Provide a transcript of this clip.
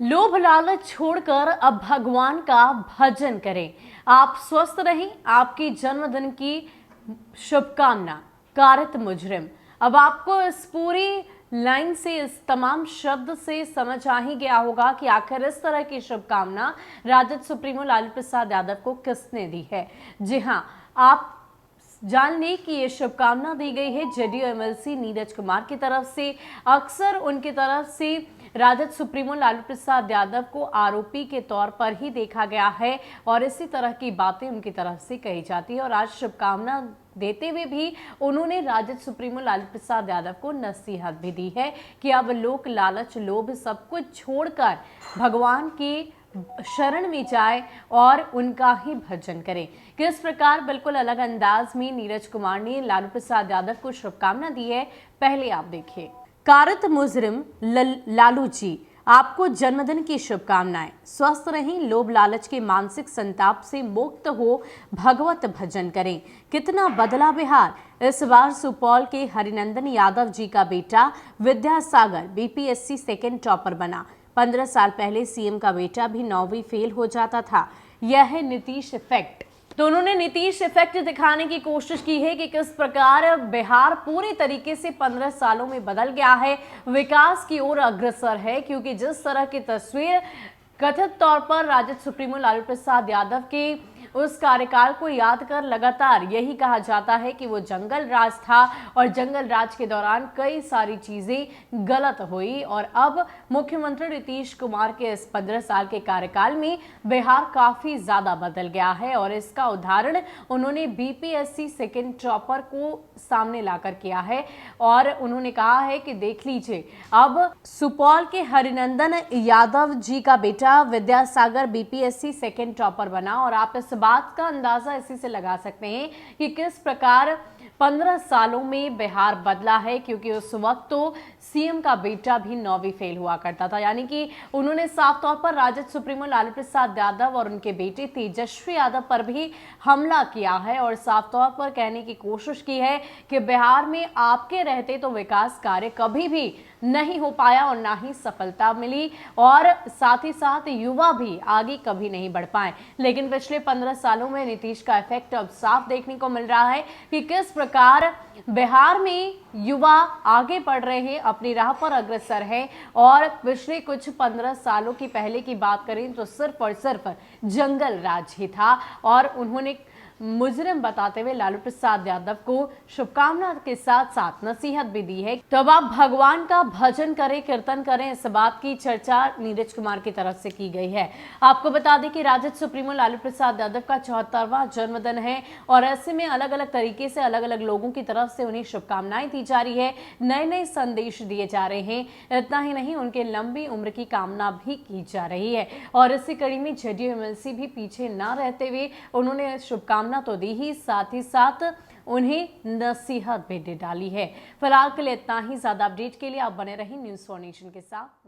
लोभ लालच छोड़कर अब भगवान का भजन करें। आप स्वस्थ रहें। आपकी जन्मदिन की शुभकामना। कारित मुजरिम। अब आपको इस पूरी लाइन से, इस तमाम शब्द से समझ आ ही गया होगा कि आखिर इस तरह की शुभकामना राजद सुप्रीमो लालू प्रसाद यादव को किसने दी है। जी हां, आप जान लें कि ये शुभकामना दी गई है जेडीयू एमएलसी नीरज कुमार की तरफ से। अक्सर उनकी तरफ से राजद सुप्रीमो लालू प्रसाद यादव को आरोपी के तौर पर ही देखा गया है और इसी तरह की बातें उनकी तरफ से कही जाती है। और आज शुभकामना देते हुए भी उन्होंने राजद सुप्रीमो लालू प्रसाद यादव को नसीहत भी दी है कि अब लोक लालच, लोभ सब कुछ छोड़कर भगवान की शरण में जाए और उनका ही भजन करें। किस प्रकार बिल्कुल अलग अंदाज में नीरज कुमार ने लालू प्रसाद यादव को शुभकामना दी है, पहले आप देखिए। कारित मुजरिम लालू जी, आपको जन्मदिन की शुभकामनाएं। स्वस्थ रहें, लोभ लालच के मानसिक संताप से मुक्त हो, भगवत भजन करें। कितना बदला बिहार। इस बार सुपौल के हरिनंदन यादव जी का बेटा विद्यासागर बीपीएससी सेकेंड टॉपर बना। 15 साल पहले सीएम का बेटा भी 9वीं फेल हो जाता था। यह है नीतीश इफेक्ट। तो उन्होंने नीतीश इफेक्ट दिखाने की कोशिश की है कि किस प्रकार बिहार पूरी तरीके से 15 सालों में बदल गया है, विकास की ओर अग्रसर है। क्योंकि जिस तरह की तस्वीर कथित तौर पर राजद सुप्रीमो लालू प्रसाद यादव के उस कार्यकाल को याद कर लगातार यही कहा जाता है कि वो जंगल राज था और जंगल राज के दौरान कई सारी चीजें गलत हुई। और अब मुख्यमंत्री नीतीश कुमार के इस 15 साल के कार्यकाल में बिहार काफी ज्यादा बदल गया है और इसका उदाहरण उन्होंने बीपीएससी सेकेंड टॉपर को सामने लाकर किया है। और उन्होंने कहा है कि देख लीजिए, अब सुपौल के हरिनंदन यादव जी का बेटा विद्यासागर बीपीएससी सेकेंड टॉपर बना। और आप इस बात का अंदाजा इसी से लगा सकते हैं कि किस प्रकार 15 सालों में बिहार बदला है। क्योंकि उस वक्त तो सीएम का बेटा भी 9वीं फेल हुआ करता था। यानी कि उन्होंने साफ तौर पर राजद सुप्रीमो लालू प्रसाद यादव और उनके बेटे तेजस्वी यादव पर भी हमला किया है और साफ तौर पर कहने की कोशिश की है कि बिहार में आपके रहते तो विकास कार्य कभी भी नहीं हो पाया और ना ही सफलता मिली और साथ ही साथ युवा भी आगे कभी नहीं बढ़ पाए। लेकिन पिछले 15 सालों में नीतीश का इफेक्ट अब साफ देखने को मिल रहा है कि किस प्रकार बिहार में युवा आगे बढ़ रहे हैं, अपनी राह पर अग्रसर हैं। और पिछले कुछ 15 सालों की पहले की बात करें तो सिर्फ और सिर्फ जंगल राज ही था। और उन्होंने मुजरिम बताते हुए लालू प्रसाद यादव को शुभकामना के साथ साथ नसीहत भी दी है। तो अब आप भगवान का भजन करें, कीर्तन करें, इस बात की चर्चा नीरज कुमार की तरफ से की गई है। आपको बता दें कि राजद सुप्रीमो लालू प्रसाद यादव का 74वां जन्मदिन है और ऐसे में अलग अलग तरीके से अलग अलग लोगों की तरफ से उन्हें शुभकामनाएं दी जा रही है, नए नए संदेश दिए जा रहे हैं। इतना ही नहीं, उनके लंबी उम्र की कामना भी की जा रही है। और इसी कड़ी में जेडीयू एमएलसी भी पीछे न रहते हुए उन्होंने शुभकामना तो दी ही, साथ ही साथ उन्हें नसीहत भी दे डाली है। फिलहाल के लिए इतना ही। ज्यादा अपडेट के लिए आप बने रहें न्यूज़4 नेशन के साथ।